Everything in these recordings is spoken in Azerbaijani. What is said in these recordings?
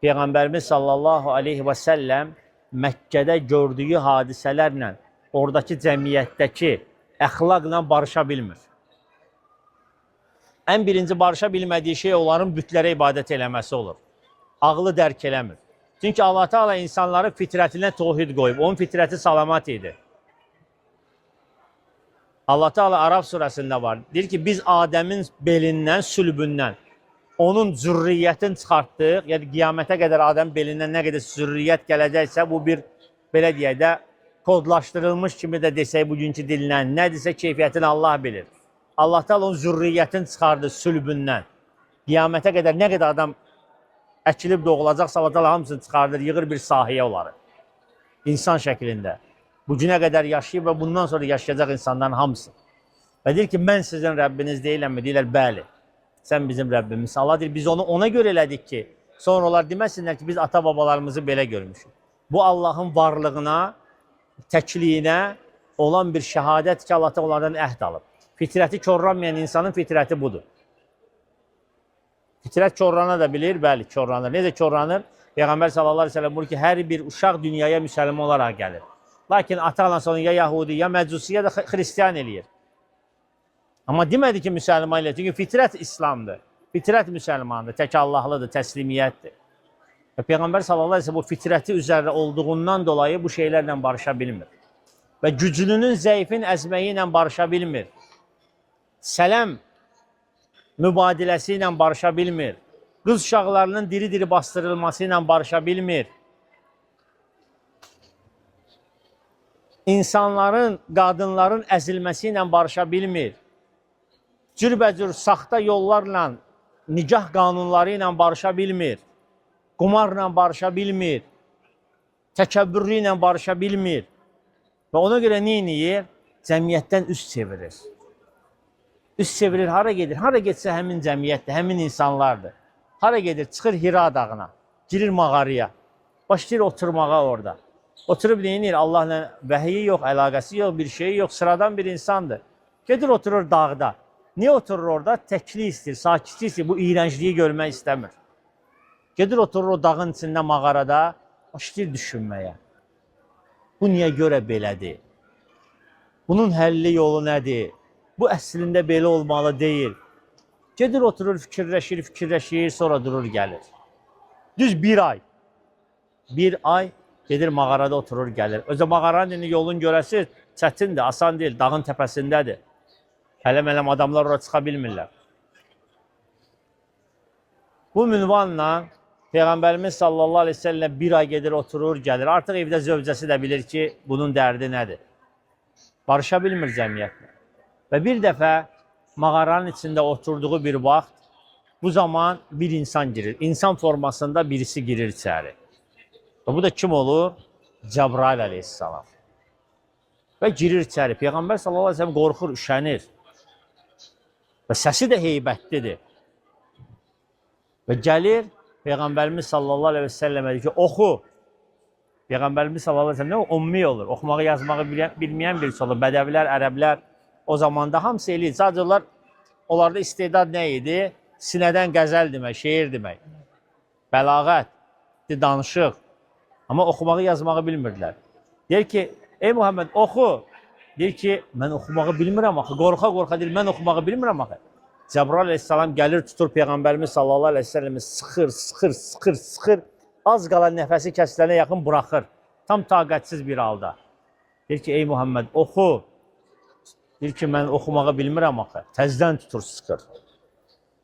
Peyğəmbərimiz sallallahu aleyhi və səlləm Məkkədə gördüyü hadisələrlə, oradakı cəmiyyətdəki əxlaqla barışa bilmir. Ən birinci barışa bilmədiyi şey onların bütlərə ibadət eləməsi olur. Ağlı dərk eləmir. Çünki Allah Teala insanları fitrətinə tohid qoyub. Onun fitrəti salamat idi. Allah Teala Araf surəsində var. Deyir ki, biz Adəmin belindən, sülbündən onun zürriyyətini çıxartdıq. Yəni, qiyamətə qədər Adəmin belindən nə qədər zürriyyət gələcəksə, bu bir, belə deyək də, kodlaşdırılmış kimi də desək bugünkü dillə, nədirsə keyfiyyətini Allah bilir. Allah Teala onun zürriyyətini çıxardı sülbündən. Qiyamətə qədər nə qədər adam əkilib doğulacaqsa, Allah Teala hamısını çıxardır, yığır bir sahəyə onları. İnsan şəklində. Bu günə qədər yaşayıb və bundan sonra yaşayacaq insanların hamısı. Və deyir ki, mən sizin Rəbbiniz deyiləmmi? Deyirlər, bəli. Sən bizim Rəbbimiz. Allah deyir, biz onu ona görə elədik ki, sonra onlar deməsinlər ki, biz ata-babalarımızı belə görmüşük. Bu Allahın varlığına, təkliyinə olan bir şəhadət ki, Allah onlardan əhd alıb. Fitrəti korlanmayan insanın fitrəti budur. Fitrət korlana da bilir, bəli, korlanır. Necə korlanır? Peyğəmbər sallallahu aleyhi ve sellem buyurur ki, hər bir uşaq dünyaya müsəlman olaraq gəlir. Lakin ata-anan sonra ya Yahudi, ya Məcusi, ya da Xristiyan eləyir. Amma demədi ki, müsəlman eləyir. Çünki fitrət İslamdır. Fitrət müsəlmandır, tək Allahlıdır, təslimiyyətdir. Və Peyğəmbər sallallahu aleyhi ve sellem bu fitrəti üzərində olduğundan dolayı bu şeylərlə barışa bilmir. Və güclünün zəifin əzməyi ilə barışa bilmir. Sələm mübadiləsi ilə barışa bilmir. Qız uşaqlarının diri-diri bastırılması ilə barışa bilmir. İnsanların, qadınların əzilməsi ilə barışa bilmir. Cürbəcür saxta yollarla, nicah qanunları ilə barışa bilmir. Qumarla barışa bilmir. Təkəbbürlü ilə barışa bilmir. Və ona görə neyiniyir? Cəmiyyətdən üst çevirir. Üst çevirir, hara gedir? Hara getsə həmin cəmiyyətdir, həmin insanlardır. Hara gedir? Çıxır Hira dağına, girir mağaraya. Başlayır oturmağa orada. Oturub neyinir? Allahla vəhiyi yox, əlaqəsi yox, bir şeyi yox, sıradan bir insandır. Gedir oturur dağda. Niyə oturur orada? Təkli istəyir, sakitlik istəyir, bu iyrəncliyi görmək istəmir. Gedir oturur o dağın içində mağarada, başlayır düşünməyə. Bu niyə görə belədir? Bunun həlli yolu nədir? Bu əslində belə olmalı deyil. Gedir oturur, fikirləşir, sonra durur, gəlir. Düz bir ay. Bir ay gedir mağarada oturur, gəlir. Özə mağaranın yolun görəsi çətindir, asan deyil, dağın təpəsindədir. Hələm-hələm adamlar oraya çıxa bilmirlər. Bu ünvanla Peyğəmbərimiz sallallahu aleyhi ve sellem bir ay gedir, oturur, gəlir. Artıq evdə zövcəsi də bilir ki, bunun dərdi nədir? Barışa bilmir cəmiyyətlə. Və bir dəfə mağaranın içində oturduğu bir vaxt, bu zaman bir insan girir. İnsan formasında birisi girir içəri. Və bu da kim olur? Cəbrail aleyhissalam. Və girir içəri. Peyğəmbər sallallahu aleyhi ve sellem qorxur, üşənir. Və səsi də heybətlidir. Və gəlir, Peyğəmbərimiz sallallahu aleyhi ve sellem deyir ki, oxu. Peyğəmbərimiz sallallahu aleyhi ve sellem nə? Ummi olur. Oxumağı, yazmağı bilməyən birisi olur. Bədəvilər, ərəblər o zamanda hamısı eləyir. Sadəcə onlarda istedad nə idi? Sinədən qəzəl demək, şeir demək. Bəlağət, danışıq. Amma oxumağı, yazmağı bilmirdilər. Deyir ki, ey Muhammed, oxu. Deyir ki, mən oxumağı bilmirəm axı. Qorxa-qorxa deyir, mən oxumağı bilmirəm axı. Cəbrail aleyhissalam gəlir, tutur Peyğəmbərimiz sallallahu aleyhi ve sellemi sıxır. Az qalan nəfəsi kəsilənə yaxın buraxır. Tam taqətsiz bir halda. Deyir ki, ey Muhammed, oxu. Deyir ki, mən oxumağı bilmirəm axı. Təzdən tutur, sıxır.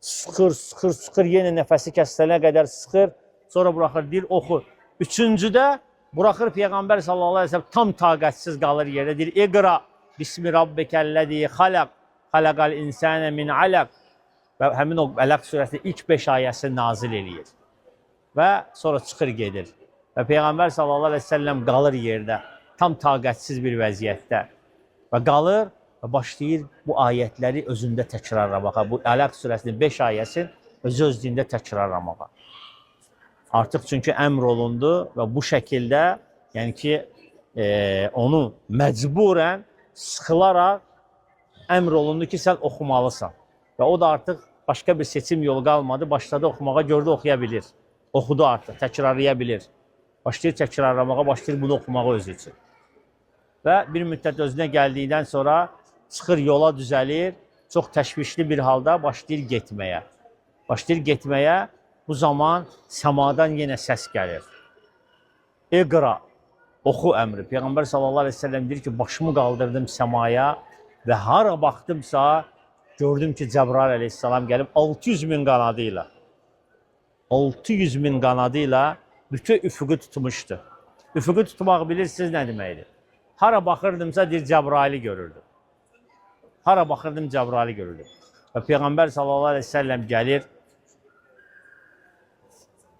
Sıxır, yenə nəfəsi kəsilənə qədər sıxır. Sonra buraxır, deyir, oxu. Üçüncüdə buraxır Peyğəmbər sallallahu aleyhi ve sellem tam taqətsiz qalır yerdə. Deyir, iqra, bismi rabbikəlləzi xalaq, xalaqal insənə min alaq. Və həmin o Ələq surəsində ilk 5 ayəsi nazil eləyir. Və sonra çıxır gedir. Və Peyğəmbər sallallahu aleyhi ve sellem qalır yerdə, tam taqətsiz bir vəziyyətdə. Və qalır və başlayır bu ayətləri özündə təkrarlamağa. Bu Ələq surəsinin 5 ayəsini özündə təkrarlamağa. Artıq çünki əmr olundu və bu şəkildə, yəni ki, onu məcburən sıxılaraq əmr olundu ki, sən oxumalısan. Və o da artıq başqa bir seçim yolu qalmadı, başladı oxumağa, gördü oxuya bilir. Oxudu artıq, təkrarlaya bilir. Başlayır təkrarlamağa, başlayır bunu oxumağa özü üçün. Və bir müddət özünə gəldikdən sonra çıxır yola düzəlir, çox təşvişli bir halda başlayır getməyə. Başlayır getməyə, bu zaman səmadan yenə səs gəlir. İqra, oxu əmri. Peyğəmbər sallallahu aleyhi ve sellem deyir ki, başımı qaldırdım səmaya və hara baxdımsa, gördüm ki, Cəbrail aleyhissalam gəlib 600 min qanadı ilə. 600 min qanadı ilə bütün üfüqü tutmuşdu. Üfüqü tutmaq bilirsiniz nə deməkdir? Hara baxırdımsa deyir Cəbraili görürdüm. Hara baxırdım Cəbraili görürdüm. Və Peyğəmbər sallallahu aleyhi ve sellem gəlir,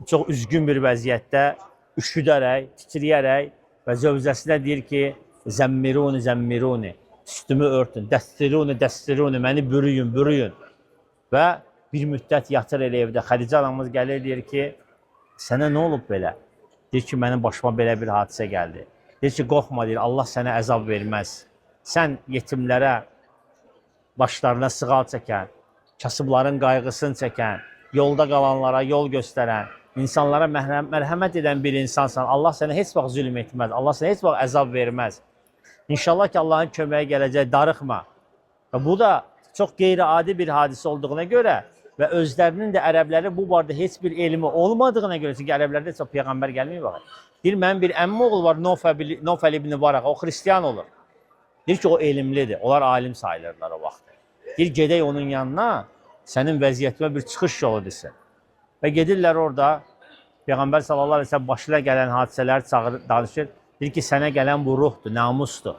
çox üzgün bir vəziyyətdə, üşüdərək, titriyərək və zövcəsinə deyir ki, zəmmiruni, zəmmiruni, üstümü örtün, dəstiruni, dəstiruni, məni bürüyün, bürüyün. Və bir müddət yatır elə evdə. Xədicə anamız gəlir, deyir ki, sənə nə olub belə? Deyir ki, mənim başıma belə bir hadisə gəldi. Deyir ki, qorxma, deyir, Allah sənə əzab verməz. Sən yetimlərə, başlarına sığal çəkən, kasıbların qayğısını çəkən, yolda qalanlara yol göstərən, insanlara mərhəmət edən bir insansan. Allah sənə heç vaxt zülm etməz. Allah sənə heç vaxt əzab verməz. İnşallah ki, Allahın köməyi gələcək, darıxma. Və bu da çox qeyri-adi bir hadisə olduğuna görə və özlərinin də ərəbləri bu barədə heç bir elmi olmadığına görə, çünki ərəblərdə çox Peyğəmbər gəlməyib baxır. Deyir, mənim bir əmmi oğul var, Nofəl ibn Varaqa, o xristiyan olur. Deyir ki, o elmlidir, onlar alim sayılırlar o vaxt. Deyir, gedək onun yanına, sənin vəziyyətimə bir çıxış yolu desin. Və gedirlər orada, Peyğəmbər sallallahu aleyhi ve sellem başına gələn hadisələr danışır. Deyir ki, sənə gələn bu ruhdur, namusdur.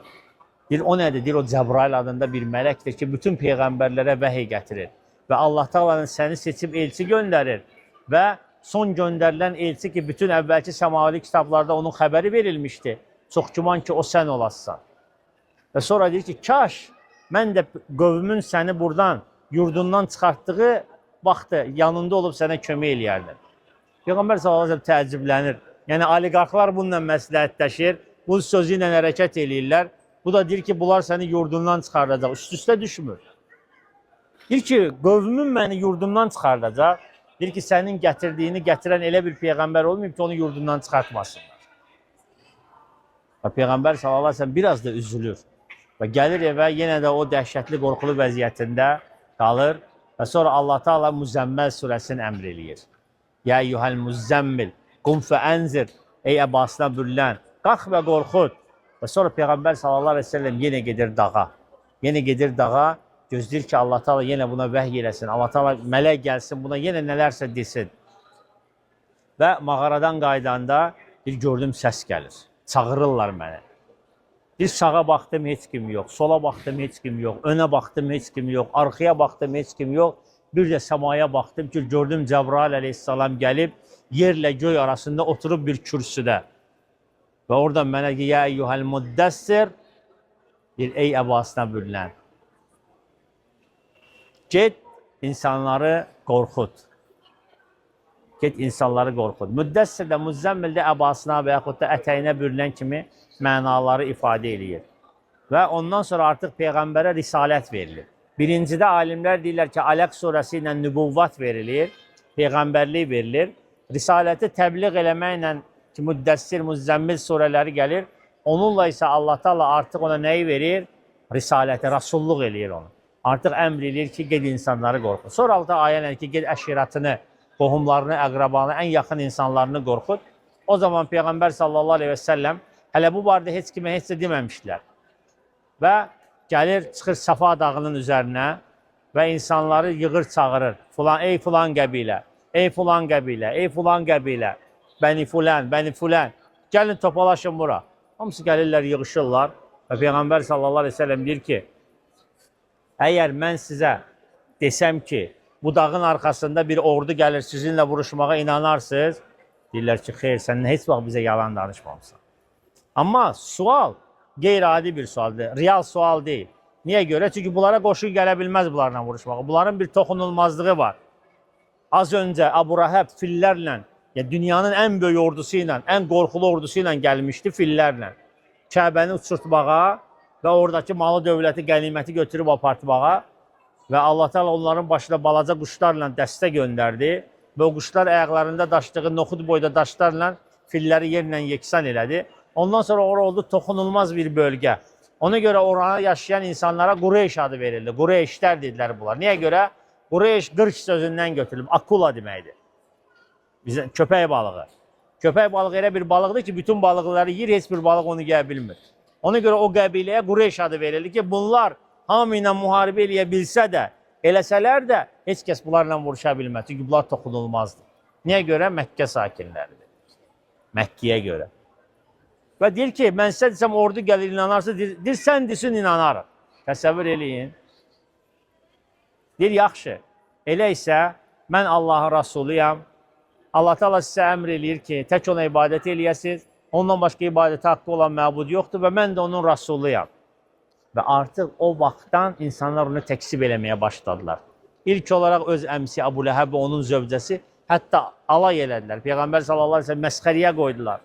Deyir, o nədir? Deyir, o Cəbrail adında bir mələkdir ki, bütün peyğəmbərlərə vəhiy gətirir. Və Allah Taala'nın səni seçib elçi göndərir. Və son göndərilən elçi ki, bütün əvvəlki səmavi kitablarda onun xəbəri verilmişdi. Çox güman ki, o sən olassan. Və sonra deyir ki, kaş mən də qövmün səni buradan, yurdundan çıxartdığı vaxtı yanında olub sənə kömək eləyərdim. Peyğəmbər sallallahu aleyhi ve sellem təəccüblənir. Yəni, oliqarxlar bununla məsləhətləşir, bu sözü ilə hərəkət eləyirlər. Bu da deyir ki, bunlar səni yurdundan çıxardacaq, üst-üstə düşmür. Deyir ki, qövmün məni yurdumdan çıxardacaq. Deyir ki, sənin gətirdiyini gətirən elə bir peyğəmbər olmayıb ki, onu yurdundan çıxartmasınlar. Və Peyğəmbər sallallahu aleyhi ve sellem biraz da üzülür. Və gəlir evə, yenə də o dəhşətli, qorxulu vəziyyətində qalır. Və sonra Allah Teala Müzzəmməl surəsini əmr eləyir. Ya eyyuhəl müzzəmmil, qum fə ənzir, ey əbasına bürlən, qalx və qorxud. Və sonra Peyğəmbər sallallahu aleyhi ve sellem yenə gedir dağa. Yenə gedir dağa, gözləyir ki, Allah Teala yenə buna vəhiy eləsin. Allah Teala mələk gəlsin, buna yenə nələrsə desin. Və mağaradan qaydanda bir gördüm səs gəlir. Çağırırlar məni. Bir sağa baxdım, heç kim yox. Sola baxdım, heç kim yox. Önə baxdım, heç kim yox. Arxaya baxdım, heç kim yox. Bir də səmaya baxdım ki, gördüm Cəbrail aleyhissalam gəlib, yerlə göy arasında oturub bir kürsüdə. Və oradan mənə ki, ya eyyuhəl müddəssir, ey əbasına bürlən. Get, insanları qorxud. Get, insanları qorxud. Müddəssir də, müzzəmmil də əbasına və yaxud da ətəyinə bürlən kimi mənaları ifadə eləyir. Və ondan sonra artıq Peyğəmbərə risalət verilir. Birincidə alimlər deyirlər ki, Aləq surəsi ilə nübuvvat verilir, Peyğəmbərlik verilir. Risaləti təbliğ eləməklə ki, müddəssir, müzzəmmil surələri gəlir. Onunla isə Allah Teala artıq ona nəyi verir? Risaləti, rasulluq eləyir onu. Artıq əmr eləyir ki, ged insanları qorxud. Sonra altı ayənlər ki, ged əşiratını, qohumlarını, əqrabanı, ən yaxın insanlarını qorxud. O zaman Peyğəmbər sallallahu aleyhi ve sellem hələ bu barədə heç kimə heç də deməmişdilər. Və gəlir, çıxır Safa dağının üzərinə və insanları yığır, çağırır. Ey filan qəbilə, ey filan qəbilə, ey filan qəbilə, bəni fulən, bəni fulən, gəlin topalaşın bura. Hamısı gəlirlər, yığışırlar və Peyğəmbər sallallahu aleyhi ve sellem deyir ki, əgər mən sizə desəm ki, bu dağın arxasında bir ordu gəlir, sizinlə vuruşmağa inanarsınız, deyirlər ki, xeyr, sən heç vaxt bizə yalan danışmamısan. Amma sual qeyri-adi bir sualdır, real sual deyil. Niyə görə? Çünki bunlara qoşun gələ bilməz bunlarla vuruşmağa. Bunların bir toxunulmazlığı var. Az öncə Əbu Rəhəb fillərlə, dünyanın ən böyük ordusu ilə, ən qorxulu ordusu ilə gəlmişdi fillərlə. Kəbəni uçurtmağa və oradakı malı dövləti, qəniməti götürüb apartmağa və Allah Teala onların başına balaca quşlarla dəstə göndərdi və o quşlar ayaqlarında daşdığı noxud boyda daşlarla filləri yerlə yeksan elədi. Ondan sonra ora oldu toxunulmaz bir bölgə. Ona görə orada yaşayan insanlara Qureyş adı verildi. Qureyşlər dedilər bunlar. Niyə görə? Qureyş qırç sözündən götürülüb. Akula deməkdir. Bizə köpək balığı. Köpək balığı elə bir balıqdır ki, bütün balıqları yiyir, heç bir balıq onu yeyə bilmir. Ona görə o qəbiləyə Qureyş adı verildi ki, bunlar hamı ilə müharibə eləyə bilsə də, eləsələr də heç kəs bunlarla vuruşa bilməz. Çünki bunlar toxunulmazdır. Niyə görə? Məkkə sakinləridir. Məkkiyə görə. Və deyir ki, mən sizə desəm ordu gəlir inanarsa, deyir sən desin inanarıq. Təsəvvür eləyin. Deyir, yaxşı, elə isə mən Allahın Rasuluyam. Allah Teala sizə əmr eləyir ki, tək ona ibadət eləyəsiniz. Ondan başqa ibadətə haqqı olan məbud yoxdur və mən də onun Rasuluyam. Və artıq o vaxtdan insanlar onu təksib eləməyə başladılar. İlk olaraq öz əmsi Əbu Ləhəb və onun zövcəsi hətta alay elədilər. Peyğəmbər sallallahu əleyhi və səlləm məsxəriyə qoydular.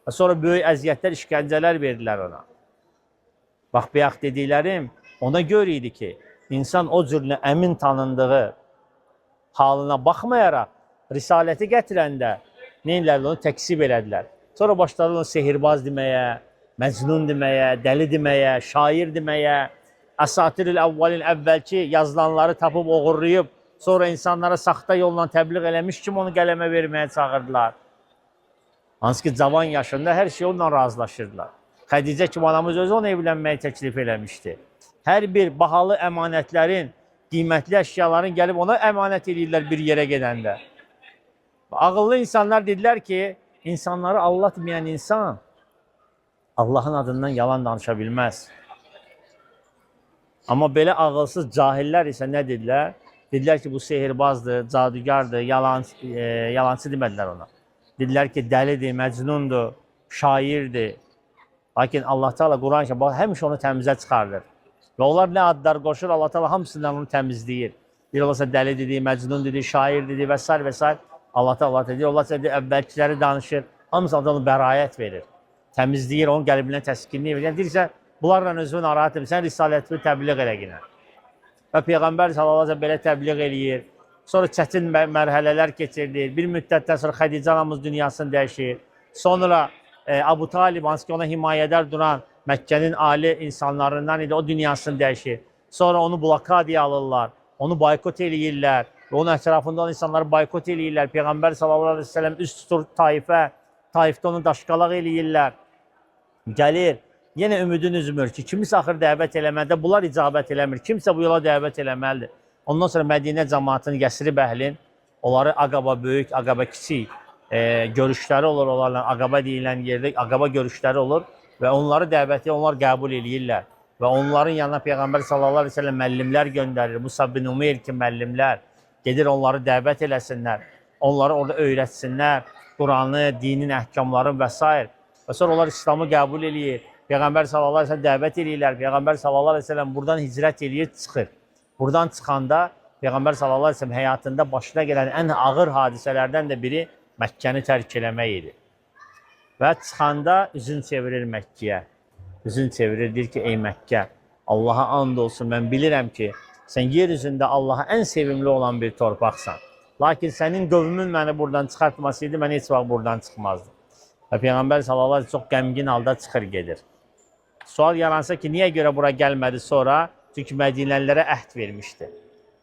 Və sonra böyük əziyyətlər, işgəncələr verdilər ona. Bax, bayaq dediklərim ona görə idi ki, insan o cürünə əmin tanındığı halına baxmayaraq, risaləti gətirəndə neylərlə onu təksib elədilər. Sonra başladılar onu sehirbaz deməyə, məcnun deməyə, dəli deməyə, şair deməyə, əsatiril əvvəlin əvvəlki yazılanları tapıb oğurlayıb, sonra insanlara saxta yolla təbliğ eləmiş kimi onu qələmə verməyə çağırdılar. Hansı ki, cavan yaşında hər şey onunla razılaşırdılar. Xədicə kimi anamız özü ona evlənməyi təklif eləmişdi. Hər bir bahalı əmanətlərin, qiymətli əşyaların gəlib ona əmanət edirlər bir yerə gedəndə. Ağıllı insanlar dedilər ki, insanları aldatmayan insan Allahın adından yalan danışa bilməz. Amma belə ağılsız cahillər isə nə dedilər? Dedilər ki, bu sehirbazdır, cadugardır, yalancı demədilər ona. Dedilər ki, dəlidir, məcnundur, şairdir. Lakin Allah Teala Quran-ı həmişə onu təmizə çıxardır. Və onlar nə adlar qoşur, Allah Teala hamısından onu təmizləyir. Bir olasa dəli dedi, məcnun dedi, şair dedi və s. və s. Allah Teala dedi, onlar dedi, əvvəlkiləri danışır, hamısından onu bəraət verir. Təmizləyir, onun qəlbindən təskinliyi verir. Yəni, deyirsə, bunlarla özünü narahat edin, sən risalətini təbliğ elə yine. Və Peyğəmbər sallallahu əleyhi və səlləm belə təbliğ eləyir. Sonra çətin mərhələlər keçirilir. Bir müddətdən sonra Xədicə anamız dünyasını dəyişir. Sonra Abu Talib, hansı ki ona himayədar duran Məkkənin ali insanlarından idi, o dünyasını dəyişir. Sonra onu blokadiya alırlar, onu boykot eləyirlər və onun ətrafında olan insanları boykot eləyirlər. Peyğəmbər sallallahu əleyhi və səlləm üst tutur Taifə, Taifdə onu daşqalaq eləyirlər. Gəlir, yenə ümidin üzmür ki, kimisə axır dəvət eləmədə bunlar icabət eləmir, kimsə bu yola dəvət eləməlidir. Ondan sonra Mədinə cəmaatının Yəsrib əhlin, onları Aqaba böyük, Aqaba kiçik görüşləri olur, onlarla Aqaba deyilən yerdə Aqaba görüşləri olur və onları dəvəti onlar qəbul eləyirlər. Və onların yanına Peyğəmbər sallallahu əleyhi və səlləm müəllimlər göndərir. Musab bin Umeyr kimi müəllimlər gedir onları dəvət eləsinlər. Onları orada öyrətsinlər. Quranı, dinin əhkamlarını və s. Və sonra onlar İslamı qəbul eləyir. Peyğəmbər sallallahu əleyhi və səlləm dəvət eləyirlər. Peyğəmbər sallallahu əleyhi və səlləm buradan hicrət eləyir, çıxır. Buradan çıxanda Peyğəmbər sallallahu əleyhi və səlləm həyatında başına gələn ən ağır hadisələrdən də biri Məkkəni tərk eləmək idi. Və çıxanda üzün çevirir Məkkiyə. Üzün çevirir, deyir ki, ey Məkkə, Allaha and olsun, mən bilirəm ki, sən yer üzündə Allaha ən sevimli olan bir torpaqsan. Lakin sənin qövmün məni buradan çıxartmasıydı, mən heç vaxt buradan çıxmazdım. Və Peyğəmbər sallallahu əleyhi və səlləm çox qəmgin halda çıxır gedir. Sual yaransa ki, niyə görə bura gəlmədi sonra? Çünki Mədinəlilərə əhd vermişdi.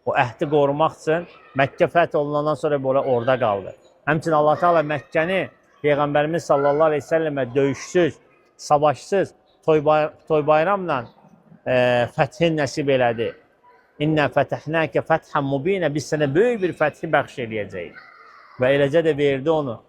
O əhdi qorumaq üçün Məkkə fəth olunandan sonra belə orada qaldı. Həmçinin Allah Teala Məkkəni Peyğəmbərimiz sallallahu əleyhi və səlləmə döyüşsüz, savaşsız, toy bayramla fəthin nəsib elədi. İnnə fətəhnəkə fəthən mubinə, biz sənə böyük bir fəthi bəxş eləyəcəyik. Və eləcə də verdi onu.